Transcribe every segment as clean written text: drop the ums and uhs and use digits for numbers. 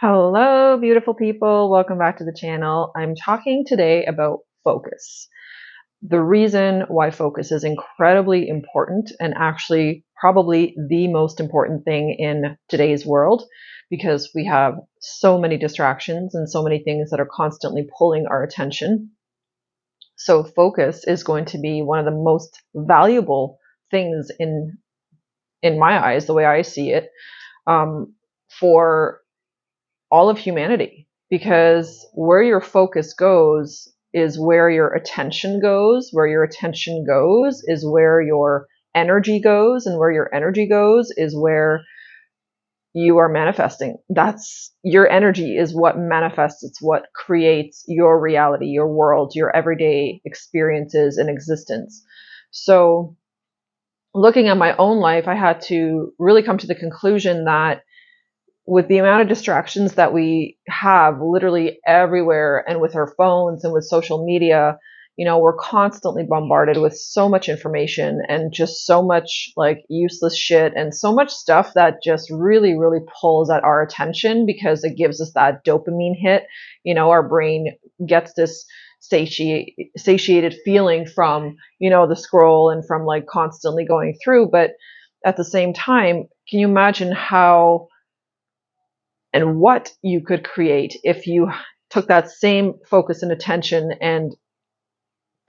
Hello, beautiful people. Welcome back to the channel. I'm talking today about focus. The reason why focus is incredibly important and actually probably the most important thing in today's world, because we have so many distractions and so many things that are constantly pulling our attention. So focus is going to be one of the most valuable things in my eyes, the way I see it, for all of humanity, because where your focus goes is where your attention goes. Where your attention goes is where your energy goes, and where your energy goes is where you are manifesting. That's your energy is what manifests. It's what creates your reality, your world, your everyday experiences and existence. So looking at my own life, I had to really come to the conclusion that with the amount of distractions that we have literally everywhere, and with our phones and with social media, we're constantly bombarded with so much information and just so much like useless shit and so much stuff that just really, really pulls at our attention because it gives us that dopamine hit. Our brain gets this satiated feeling from, the scroll and from like constantly going through. But at the same time, can you imagine how and what you could create if you took that same focus and attention and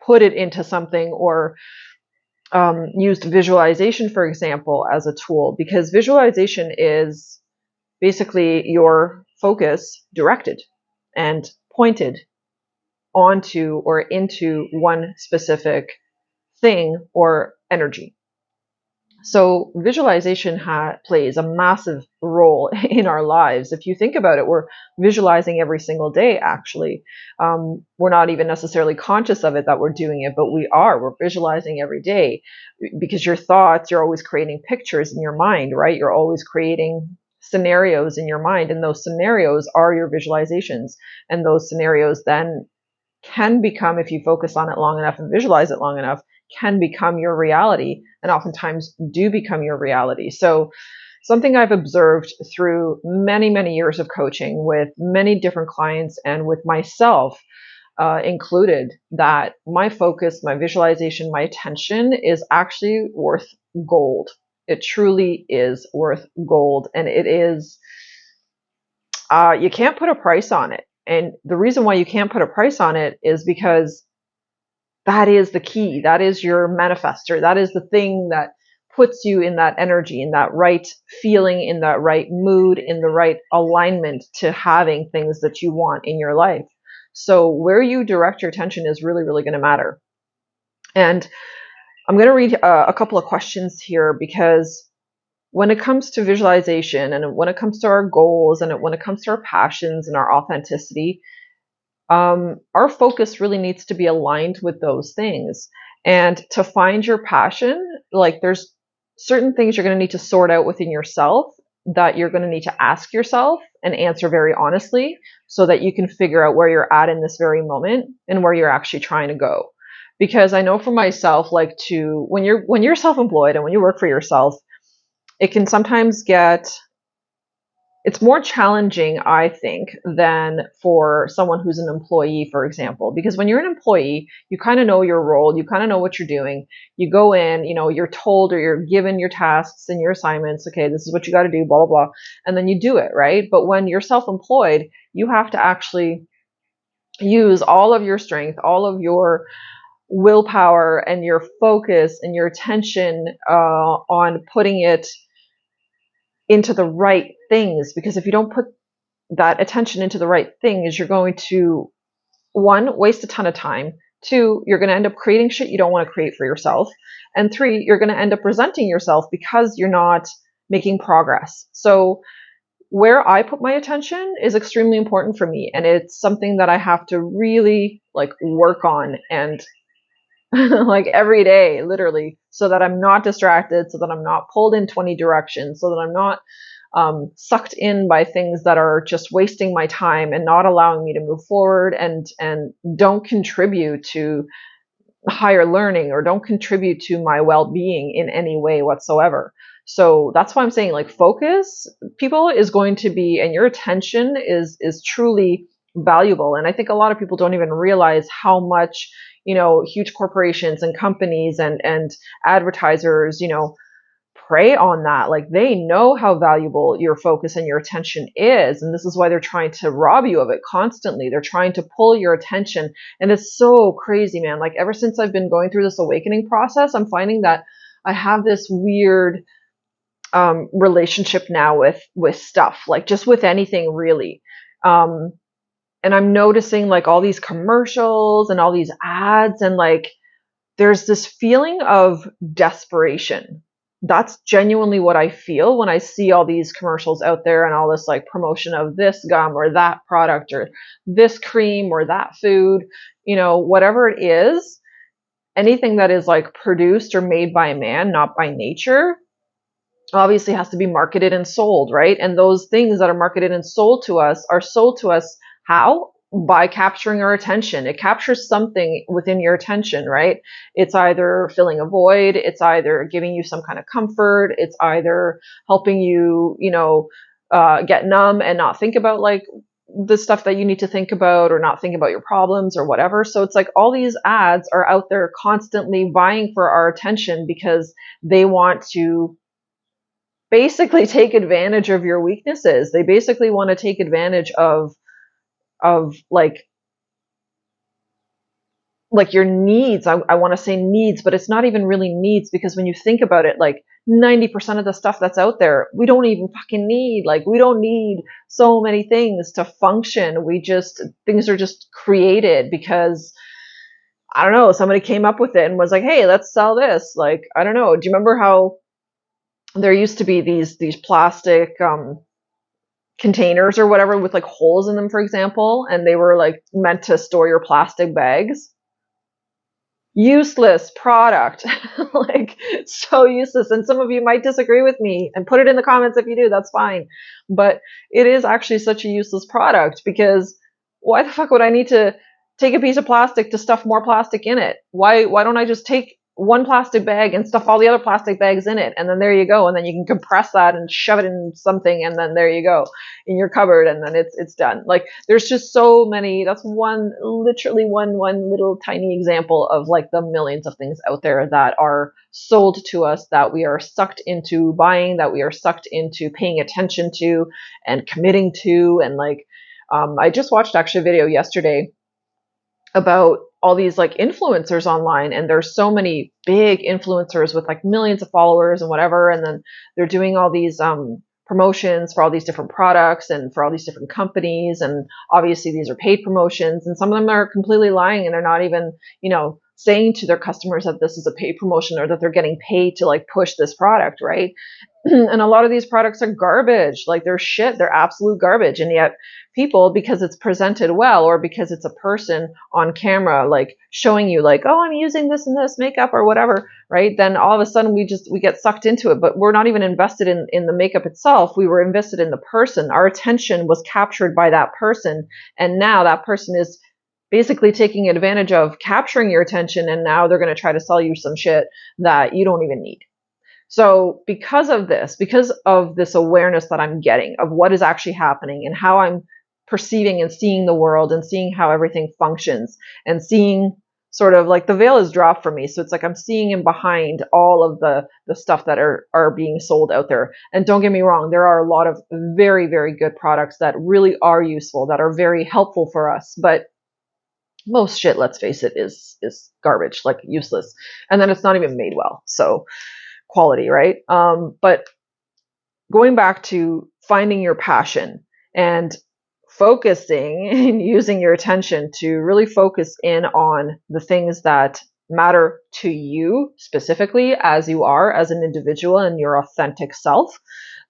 put it into something, or used visualization, for example, as a tool? Because visualization is basically your focus directed and pointed onto or into one specific thing or energy. So visualization plays a massive role in our lives. If you think about it, we're visualizing every single day, actually. We're not even necessarily conscious of it that we're doing it, but we are. We're visualizing every day because your thoughts, you're always creating pictures in your mind, right? You're always creating scenarios in your mind, and those scenarios are your visualizations. And those scenarios then can become, if you focus on it long enough and visualize it long enough, can become your reality, and oftentimes do become your reality. So something I've observed through many, many years of coaching with many different clients and with myself included, that my focus, my visualization, my attention is actually worth gold. It truly is worth gold. And it is, you can't put a price on it. And the reason why you can't put a price on it is because that is the key. That is your manifester. That is the thing that puts you in that energy, in that right feeling, in that right mood, in the right alignment to having things that you want in your life. So where you direct your attention is really, really going to matter. And I'm going to read a couple of questions here, because when it comes to visualization, and when it comes to our goals, and when it comes to our passions and our authenticity, our focus really needs to be aligned with those things. And to find your passion, like there's certain things you're going to need to sort out within yourself, that you're going to need to ask yourself and answer very honestly, so that you can figure out where you're at in this very moment and where you're actually trying to go. Because I know for myself, like, when you're self-employed and when you work for yourself, it can sometimes get, it's more challenging, I think, than for someone who's an employee, for example. Because when you're an employee, you kind of know your role, you kind of know what you're doing. You go in, you're told, or you're given your tasks and your assignments. Okay, this is what you got to do, blah, blah, blah. And then you do it, right? But when you're self-employed, you have to actually use all of your strength, all of your willpower and your focus and your attention on putting it into the right things. Because if you don't put that attention into the right things, you're going to, one, waste a ton of time. Two, you're going to end up creating shit you don't want to create for yourself. And three, you're going to end up resenting yourself because you're not making progress. So where I put my attention is extremely important for me. And it's something that I have to really like work on, and like every day, literally, so that I'm not distracted, so that I'm not pulled in 20 directions, so that I'm not sucked in by things that are just wasting my time and not allowing me to move forward, and don't contribute to higher learning, or don't contribute to my well-being in any way whatsoever. So that's why I'm saying, like, focus, people, is going to be, and your attention is truly valuable. And I think a lot of people don't even realize how much, huge corporations and companies and advertisers, prey on that. Like, they know how valuable your focus and your attention is, and this is why they're trying to rob you of it constantly. They're trying to pull your attention, and it's so crazy, man. Like, ever since I've been going through this awakening process, I'm finding that I have this weird relationship now with stuff, like, just with anything really. And I'm noticing, like, all these commercials and all these ads, and, like, there's this feeling of desperation. That's genuinely what I feel when I see all these commercials out there and all this, like, promotion of this gum or that product or this cream or that food, whatever it is, anything that is, like, produced or made by man, not by nature, obviously has to be marketed and sold, right? And those things that are marketed and sold to us are sold to us how? By capturing our attention. It captures something within your attention, right? It's either filling a void, it's either giving you some kind of comfort, it's either helping you, get numb and not think about, like, the stuff that you need to think about, or not think about your problems or whatever. So it's like all these ads are out there constantly vying for our attention because they want to basically take advantage of your weaknesses. They basically want to take advantage of like your needs. I want to say needs, but it's not even really needs, because when you think about it, like, 90% of the stuff that's out there, we don't even fucking need. Like, we don't need so many things to function. Things are just created because, I don't know, somebody came up with it and was like, hey, let's sell this. Like, I don't know. Do you remember how there used to be these plastic containers or whatever with, like, holes in them, for example, and they were, like, meant to store your plastic bags? Useless product. Like, so useless. And some of you might disagree with me, and put it in the comments if you do, that's fine. But it is actually such a useless product, because why the fuck would I need to take a piece of plastic to stuff more plastic in it? Why don't I just take one plastic bag and stuff all the other plastic bags in it, and then there you go, and then you can compress that and shove it in something, and then there you go in your cupboard, and then it's done. Like, there's just so many. That's literally one little tiny example of, like, the millions of things out there that are sold to us, that we are sucked into buying, that we are sucked into paying attention to and committing to. And, like, I just watched actually a video yesterday about all these, like, influencers online, and there's so many big influencers with, like, millions of followers and whatever, and then they're doing all these promotions for all these different products and for all these different companies, and obviously these are paid promotions, and some of them are completely lying, and they're not even, saying to their customers that this is a paid promotion, or that they're getting paid to, like, push this product, right? And a lot of these products are garbage. Like, they're shit. They're absolute garbage. And yet people, because it's presented well, or because it's a person on camera, like, showing you, like, oh, I'm using this and this makeup or whatever, right? Then all of a sudden we get sucked into it, but we're not even invested in the makeup itself. We were invested in the person. Our attention was captured by that person. And now that person is basically taking advantage of capturing your attention. And now they're going to try to sell you some shit that you don't even need. So because of this awareness that I'm getting of what is actually happening and how I'm perceiving and seeing the world and seeing how everything functions, and seeing, sort of like, the veil is dropped from me. So it's like I'm seeing in behind all of the stuff that are being sold out there. And don't get me wrong, there are a lot of very, very good products that really are useful, that are very helpful for us. But most shit, let's face it, is garbage, like, useless. And then it's not even made well. So quality, right? But going back to finding your passion and focusing and using your attention to really focus in on the things that matter to you specifically, as you are as an individual and your authentic self,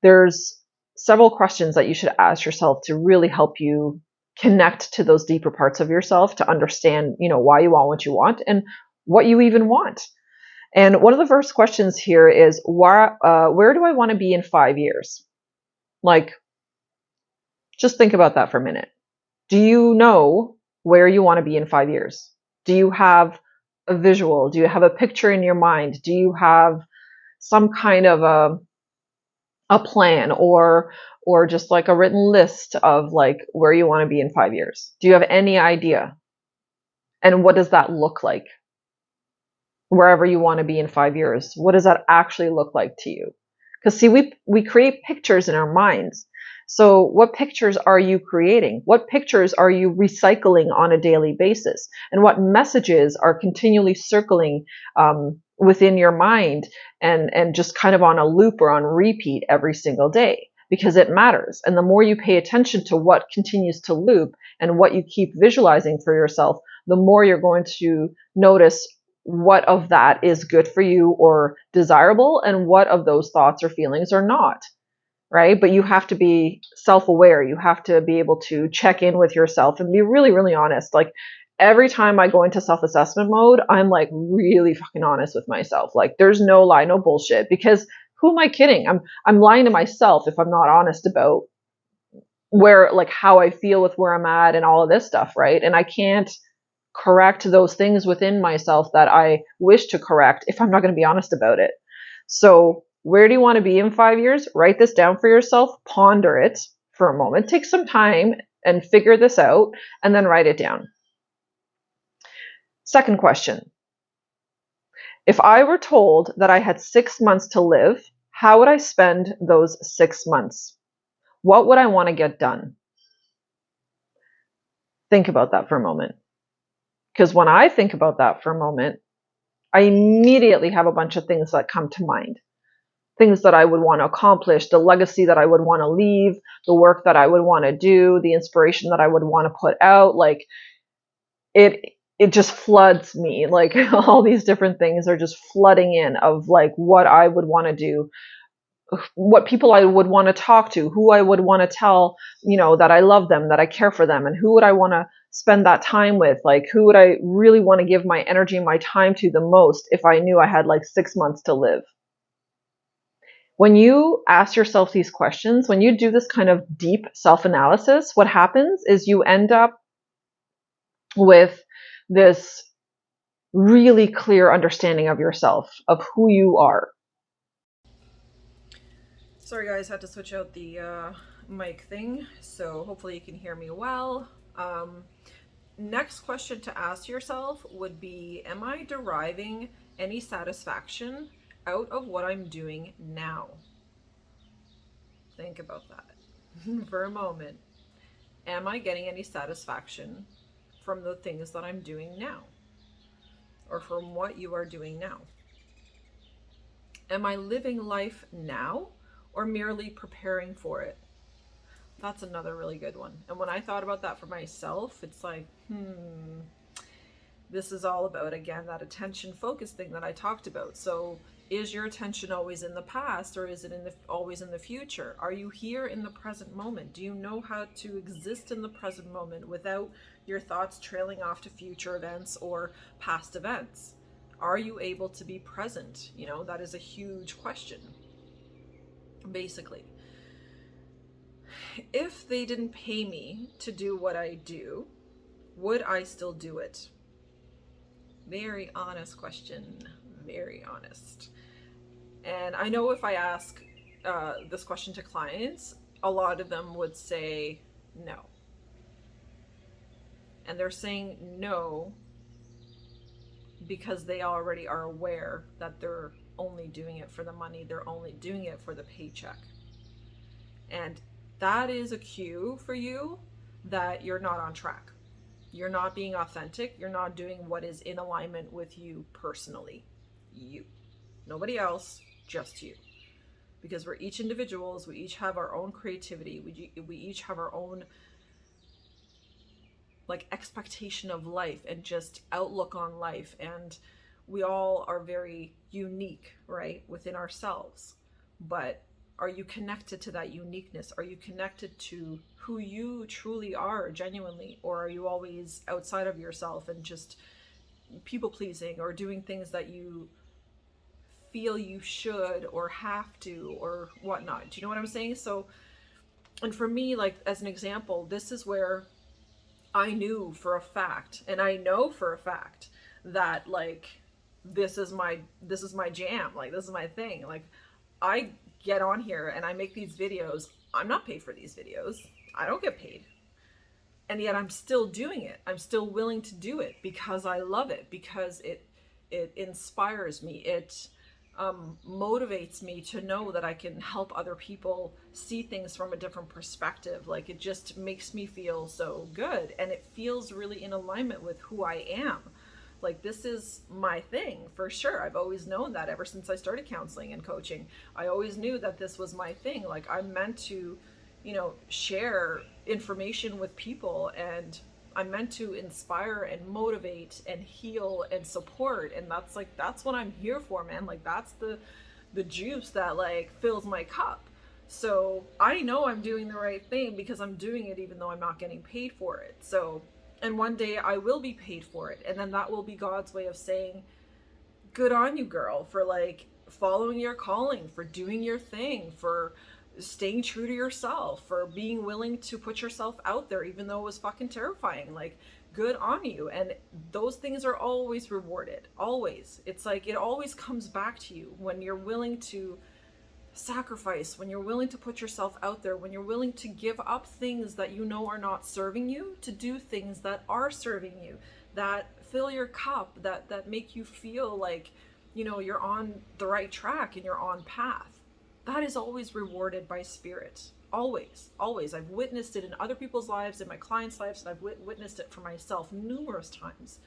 there's several questions that you should ask yourself to really help you connect to those deeper parts of yourself, to understand, why you want what you want and what you even want. And one of the first questions here is, where do I want to be in 5 years? Like, just think about that for a minute. Do you know where you want to be in 5 years? Do you have a visual? Do you have a picture in your mind? Do you have some kind of a plan or just like a written list of like where you want to be in 5 years? Do you have any idea? And what does that look like? Wherever you want to be in 5 years, what does that actually look like to you? Because see, we create pictures in our minds. So what pictures are you creating? What pictures are you recycling on a daily basis? And what messages are continually circling within your mind and just kind of on a loop or on repeat every single day? Because it matters. And the more you pay attention to what continues to loop and what you keep visualizing for yourself, the more you're going to notice what of that is good for you or desirable and what of those thoughts or feelings are not, right? But you have to be self-aware. You have to be able to check in with yourself and be really, really honest. Like every time I go into self-assessment mode, I'm like really fucking honest with myself. Like there's no lie, no bullshit, because who am I kidding? I'm lying to myself if I'm not honest about where, like how I feel with where I'm at and all of this stuff, right? And I can't correct those things within myself that I wish to correct if I'm not going to be honest about it. So, where do you want to be in 5 years? Write this down for yourself, ponder it for a moment, take some time and figure this out, and then write it down. Second question. If I were told that I had 6 months to live, how would I spend those 6 months? What would I want to get done? Think about that for a moment. Because when I think about that for a moment, I immediately have a bunch of things that come to mind. Things that I would want to accomplish, the legacy that I would want to leave, the work that I would want to do, the inspiration that I would want to put out. Like it just floods me. Like all these different things are just flooding in of like what I would want to do, what people I would want to talk to, who I would want to tell, that I love them, that I care for them, and who would I want to spend that time with? Like, who would I really want to give my energy and my time to the most if I knew I had like 6 months to live? When you ask yourself these questions, when you do this kind of deep self-analysis, what happens is you end up with this really clear understanding of yourself, of who you are. Sorry guys, had to switch out the mic thing, so hopefully you can hear me well. Next question to ask yourself would be, am I deriving any satisfaction out of what I'm doing now? Think about that for a moment. Am I getting any satisfaction from the things that I'm doing now? Or from what you are doing now? Am I living life now or merely preparing for it? That's another really good one. And when I thought about that for myself, it's like, this is all about, again, that attention focus thing that I talked about. So is your attention always in the past, or is it always in the future? Are you here in the present moment? Do you know how to exist in the present moment without your thoughts trailing off to future events or past events? Are you able to be present? That is a huge question, basically. If they didn't pay me to do what I do, would I still do it? Very honest question. Very honest. And I know if I ask this question to clients, a lot of them would say no. And they're saying no because they already are aware that they're only doing it for the money. They're only doing it for the paycheck. And that is a cue for you that you're not on track. You're not being authentic. You're not doing what is in alignment with you personally. You. Nobody else, just you. Because we're each individuals. We each have our own creativity. We each have our own expectation of life and just outlook on life. And we all are very unique, right, within ourselves. But are you connected to that uniqueness? Are you connected to who you truly are genuinely? Or are you always outside of yourself and just people pleasing or doing things that you feel you should or have to or whatnot? Do you know what I'm saying? So, and for me, as an example, this is where I knew for a fact, and I know for a fact that this is my jam. This is my thing. I get on here and I make these videos, I'm not paid for these videos. I don't get paid. And yet I'm still doing it. I'm still willing to do it because I love it, because it inspires me. It motivates me to know that I can help other people see things from a different perspective. Like, it just makes me feel so good, and it feels really in alignment with who I am. Like, this is my thing for sure. I've always known that ever since I started counseling and coaching. I always knew that this was my thing. Like, I'm meant to, share information with people, and I'm meant to inspire and motivate and heal and support. And that's what I'm here for, man. Like, that's the juice that like fills my cup. So I know I'm doing the right thing because I'm doing it even though I'm not getting paid for it. So, and one day I will be paid for it. And then that will be God's way of saying, good on you, girl, for like following your calling, for doing your thing, for staying true to yourself, for being willing to put yourself out there even though it was fucking terrifying. Like, good on you. And those things are always rewarded. Always. It's like it always comes back to you when you're willing to sacrifice, when you're willing to put yourself out there, when you're willing to give up things that you know are not serving you, to do things that are serving you, that fill your cup, that make you feel like, you're on the right track and you're on path. That is always rewarded by spirit. Always, always. I've witnessed it in other people's lives, in my clients' lives, and I've witnessed it for myself numerous times.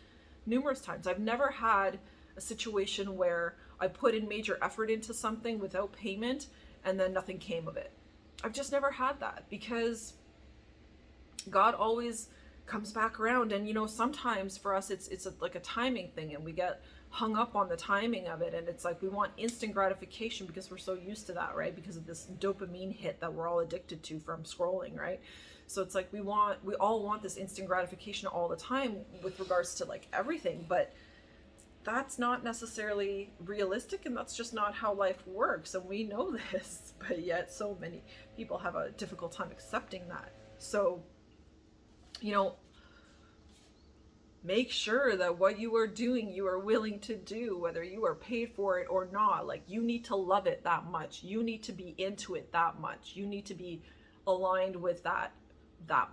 Numerous times. I've never had a situation where I put in major effort into something without payment and then nothing came of it. I've just never had that, because God always comes back around. And sometimes for us it's like a timing thing, and we get hung up on the timing of it, and it's like we want instant gratification because we're so used to that, right? Because of this dopamine hit that we're all addicted to from scrolling, right? So it's like we all want this instant gratification all the time with regards to like everything, but that's not necessarily realistic, and that's just not how life works, and we know this, but yet so many people have a difficult time accepting that. So make sure that what you are doing, you are willing to do, whether you are paid for it or not. Like, you need to love it that much. You need to be into it that much. You need to be aligned with that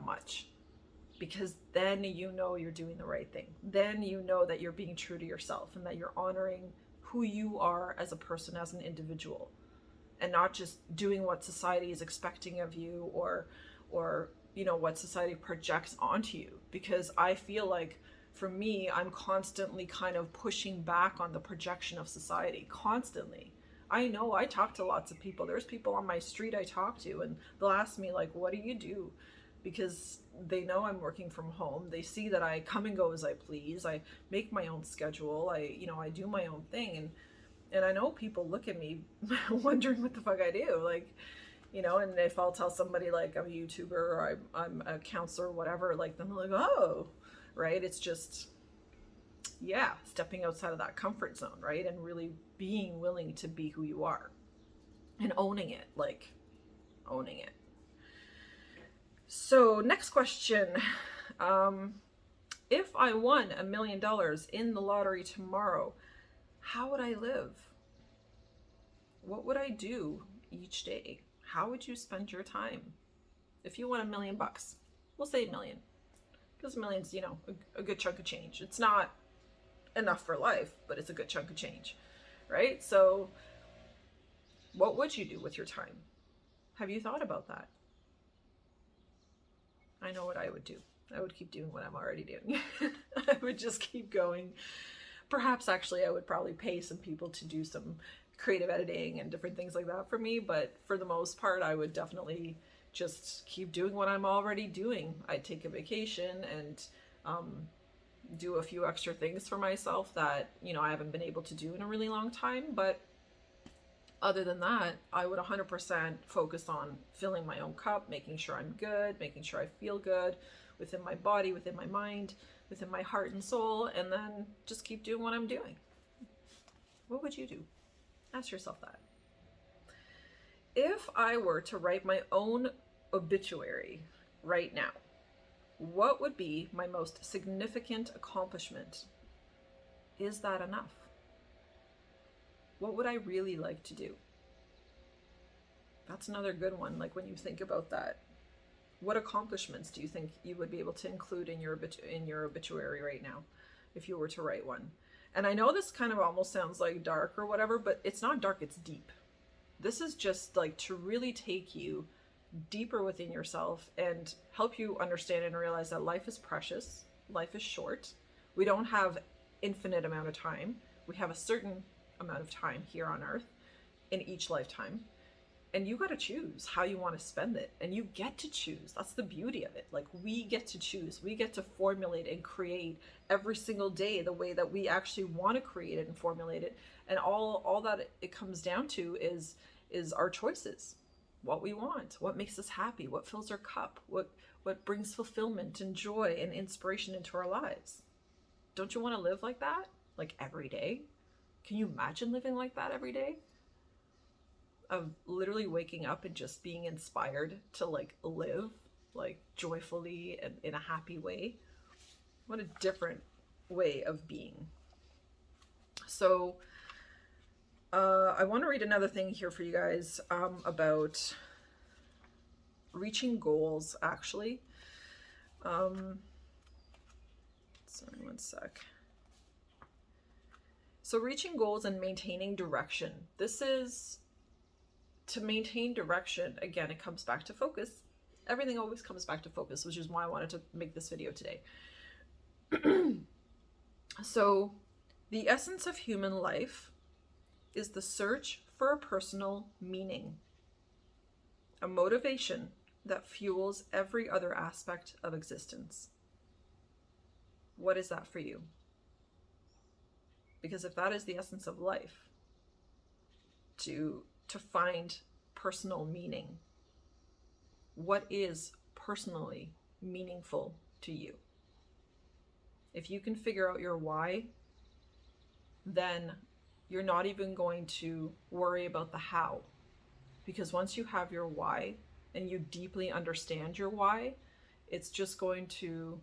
much, because then you're doing the right thing. Then that you're being true to yourself and that you're honoring who you are as a person, as an individual, and not just doing what society is expecting of you or what society projects onto you. Because I feel like, for me, I'm constantly kind of pushing back on the projection of society, constantly. I know I talk to lots of people. There's people on my street I talk to, and they'll ask me like, what do you do? Because they know I'm working from home. They see that I come and go as I please. I make my own schedule. I do my own thing. And I know people look at me wondering what the fuck I do. Like, and if I'll tell somebody like I'm a YouTuber or I'm a counselor or whatever, like, then they're like, oh, right? It's just, stepping outside of that comfort zone, right? And really being willing to be who you are and owning it, like owning it. So next question. If I won $1 million in the lottery tomorrow, how would I live? What would I do each day? How would you spend your time? If you won $1 million, we'll say $1 million, because $1 million's, a good chunk of change. It's not enough for life, but it's a good chunk of change, right? So what would you do with your time? Have you thought about that? I know what I would do. I would keep doing what I'm already doing. I would just keep going. Perhaps actually I would probably pay some people to do some creative editing and different things like that for me, but for the most part I would definitely just keep doing what I'm already doing. I'd take a vacation and do a few extra things for myself that I haven't been able to do in a really long time, but other than that, I would 100% focus on filling my own cup, making sure I'm good, making sure I feel good within my body, within my mind, within my heart and soul, and then just keep doing what I'm doing. What would you do? Ask yourself that. If I were to write my own obituary right now, what would be my most significant accomplishment? Is that enough? What would I really like to do? That's another good one. Like when you think about that, what accomplishments do you think you would be able to include in your obituary right now if you were to write one? And I know this kind of almost sounds like dark or whatever, but it's not dark, it's deep. This is just like to really take you deeper within yourself and help you understand and realize that life is precious, life is short. We don't have infinite amount of time. We have a certain amount of time here on earth in each lifetime. And you got to choose how you want to spend it. And you get to choose. That's the beauty of it. Like we get to choose. We get to formulate and create every single day the way that we actually want to create it and formulate it. And all that it comes down to is our choices. What we want, what makes us happy, what fills our cup, what brings fulfillment and joy and inspiration into our lives. Don't you want to live like that? Like every day? Can you imagine living like that every day? Of literally waking up and just being inspired to like live like joyfully and in a happy way. What a different way of being. So I want to read another thing here for you guys about reaching goals, actually. Sorry, one sec. So reaching goals and maintaining direction. This is to maintain direction. Again, it comes back to focus. Everything always comes back to focus, which is why I wanted to make this video today. So the essence of human life is the search for a personal meaning, a motivation that fuels every other aspect of existence. What is that for you? Because if that is the essence of life, to find personal meaning, what is personally meaningful to you? If you can figure out your why, then you're not even going to worry about the how. Because once you have your why and you deeply understand your why, it's just going to,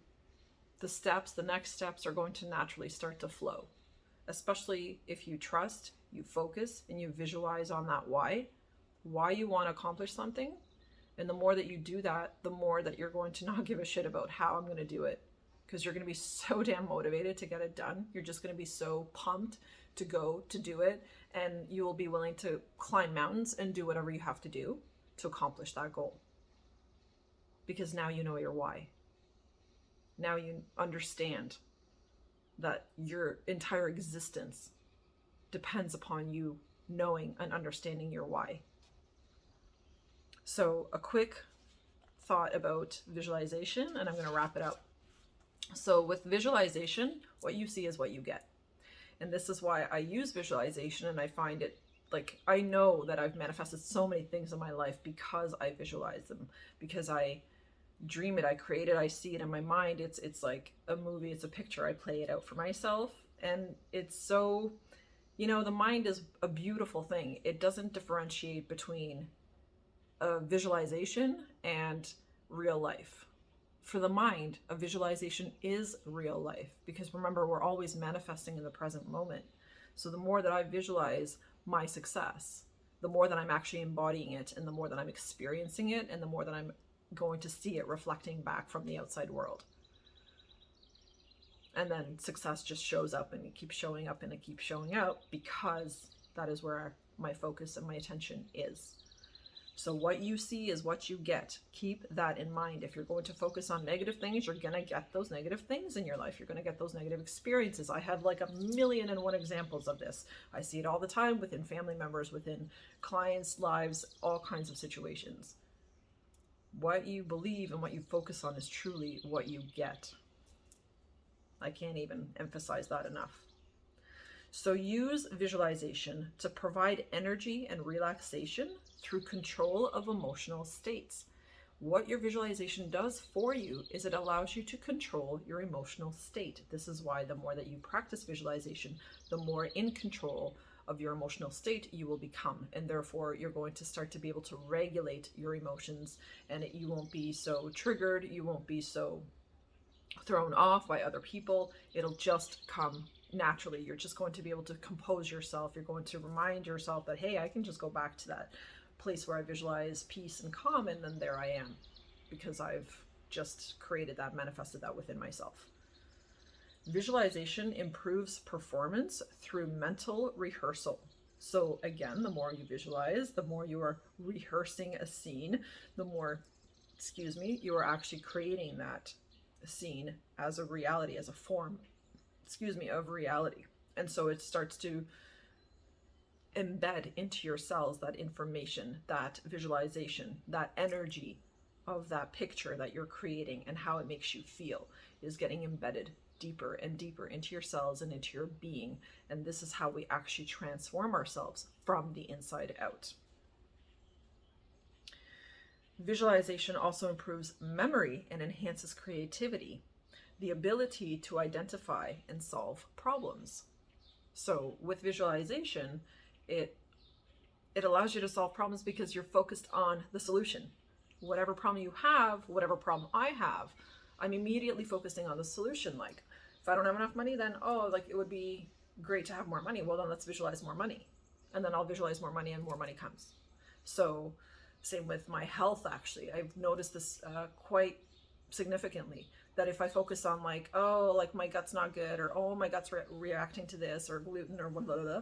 the next steps are going to naturally start to flow. Especially if you trust, you focus, and you visualize on that why you want to accomplish something. And the more that you do that, the more that you're going to not give a shit about how I'm going to do it. Because you're going to be so damn motivated to get it done. You're just going to be so pumped to go to do it. And you will be willing to climb mountains and do whatever you have to do to accomplish that goal. Because now you know your why. Now you understand that your entire existence depends upon you knowing and understanding your why. So a quick thought about visualization, and I'm going to wrap it up. So with visualization, what you see is what you get. And this is why I use visualization, and I find it like, I know that I've manifested so many things in my life because I visualize them, because I dream it, I create it, I see it in my mind. It's like a movie, it's a picture, I play it out for myself. And it's so, the mind is a beautiful thing. It doesn't differentiate between a visualization and real life. For the mind, a visualization is real life, because remember, we're always manifesting in the present moment. So the more that I visualize my success, the more that I'm actually embodying it, and the more that I'm experiencing it, and the more that I'm going to see it reflecting back from the outside world. And then success just shows up, and it keeps showing up, and it keeps showing up, because that is where my focus and my attention is. So what you see is what you get. Keep that in mind. If you're going to focus on negative things, you're going to get those negative things in your life. You're going to get those negative experiences. I have like 1,000,001 examples of this. I see it all the time within family members, within clients' lives, all kinds of situations. What you believe and what you focus on is truly what you get. I can't even emphasize that enough. So use visualization to provide energy and relaxation through control of emotional states. What your visualization does for you is it allows you to control your emotional state. This is why the more that you practice visualization, the more in control of your emotional state you will become. And therefore, you're going to start to be able to regulate your emotions, and you won't be so triggered. You won't be so thrown off by other people. It'll just come naturally. You're just going to be able to compose yourself. You're going to remind yourself that, hey, I can just go back to that place where I visualize peace and calm, and then there I am, because I've just created that, manifested that within myself. Visualization improves performance through mental rehearsal. So again, the more you visualize, the more you are rehearsing a scene, the more, you are actually creating that scene as a reality, as a form, of reality. And so it starts to embed into your cells that information, that visualization, that energy of that picture that you're creating, and how it makes you feel is getting embedded deeper and deeper into your cells and into your being. And this is how we actually transform ourselves from the inside out. Visualization also improves memory and enhances creativity, the ability to identify and solve problems. So with visualization, it allows you to solve problems because you're focused on the solution. Whatever problem you have, whatever problem I have, I'm immediately focusing on the solution. Like, if I don't have enough money, then, it would be great to have more money. Well, then let's visualize more money. And then I'll visualize more money and more money comes. So same with my health, actually. I've noticed this quite significantly, that if I focus on my gut's not good, or my gut's reacting to this, or gluten, or blah, blah, blah,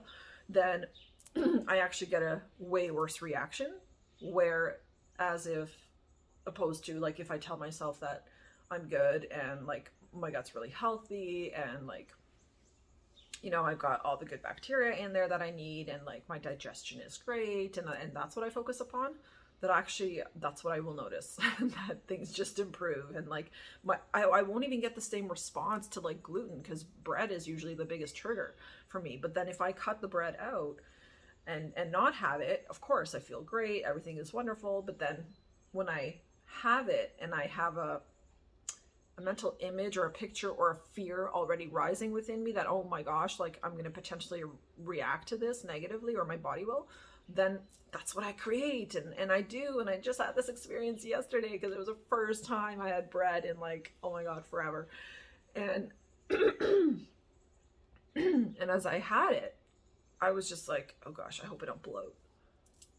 then I actually get a way worse reaction. Whereas opposed to if I tell myself that I'm good and my gut's really healthy and I've got all the good bacteria in there that I need, and my digestion is great, and that's what I focus upon, that's what I will notice that things just improve. And I won't even get the same response to gluten, because bread is usually the biggest trigger for me. But then if I cut the bread out and not have it, of course I feel great, everything is wonderful. But then when I have it and I have a mental image or a picture or a fear already rising within me that, oh my gosh, I'm going to potentially react to this negatively, or my body will, then that's what I create. And I do. And I just had this experience yesterday, because it was the first time I had bread in oh my God, forever. And and as I had it, I was just oh gosh, I hope I don't bloat.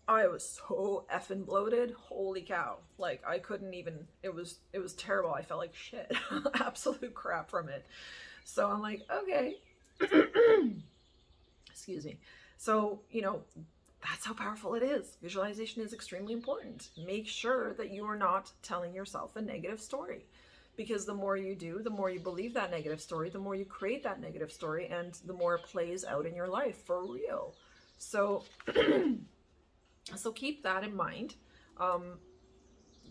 I was so effing bloated. Holy cow. I couldn't even, it was terrible. I felt like shit, absolute crap from it. So I'm okay, excuse me. So, that's how powerful it is. Visualization is extremely important. Make sure that you are not telling yourself a negative story, because the more you do, the more you believe that negative story, the more you create that negative story, and the more it plays out in your life for real. So so keep that in mind.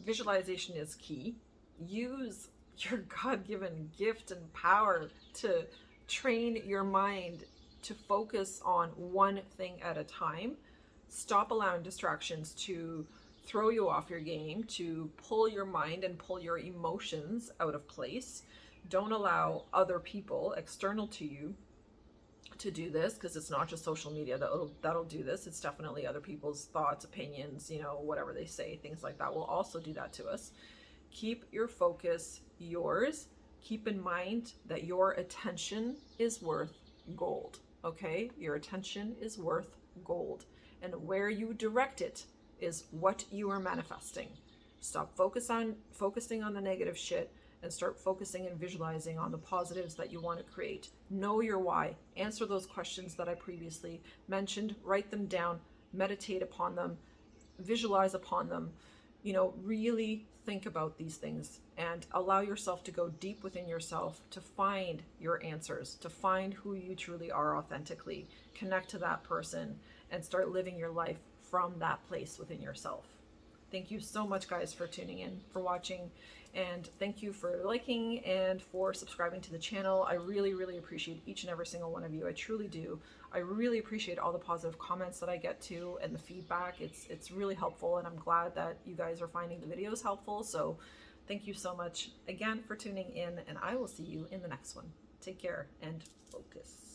Visualization is key. Use your God-given gift and power to train your mind to focus on one thing at a time. Stop allowing distractions to throw you off your game, to pull your mind and pull your emotions out of place. Don't allow other people external to you to do this, because it's not just social media that'll do this. It's definitely other people's thoughts, opinions, whatever they say, things like that will also do that to us. Keep your focus yours. Keep in mind that your attention is worth gold. Okay? Your attention is worth gold. And where you direct it is what you are manifesting. Stop focusing on the negative shit, and start focusing and visualizing on the positives that you want to create. Know your why. Answer those questions that I previously mentioned. Write them down. Meditate upon them. Visualize upon them. Really think about these things, and allow yourself to go deep within yourself to find your answers, to find who you truly are authentically. Connect to that person and start living your life from that place within yourself. Thank you so much, guys, for tuning in, for watching, and thank you for liking and for subscribing to the channel. I really, really appreciate each and every single one of you. I truly do. I really appreciate all the positive comments that I get to, and the feedback. It's really helpful, and I'm glad that you guys are finding the videos helpful. So thank you so much again for tuning in, and I will see you in the next one. Take care and focus.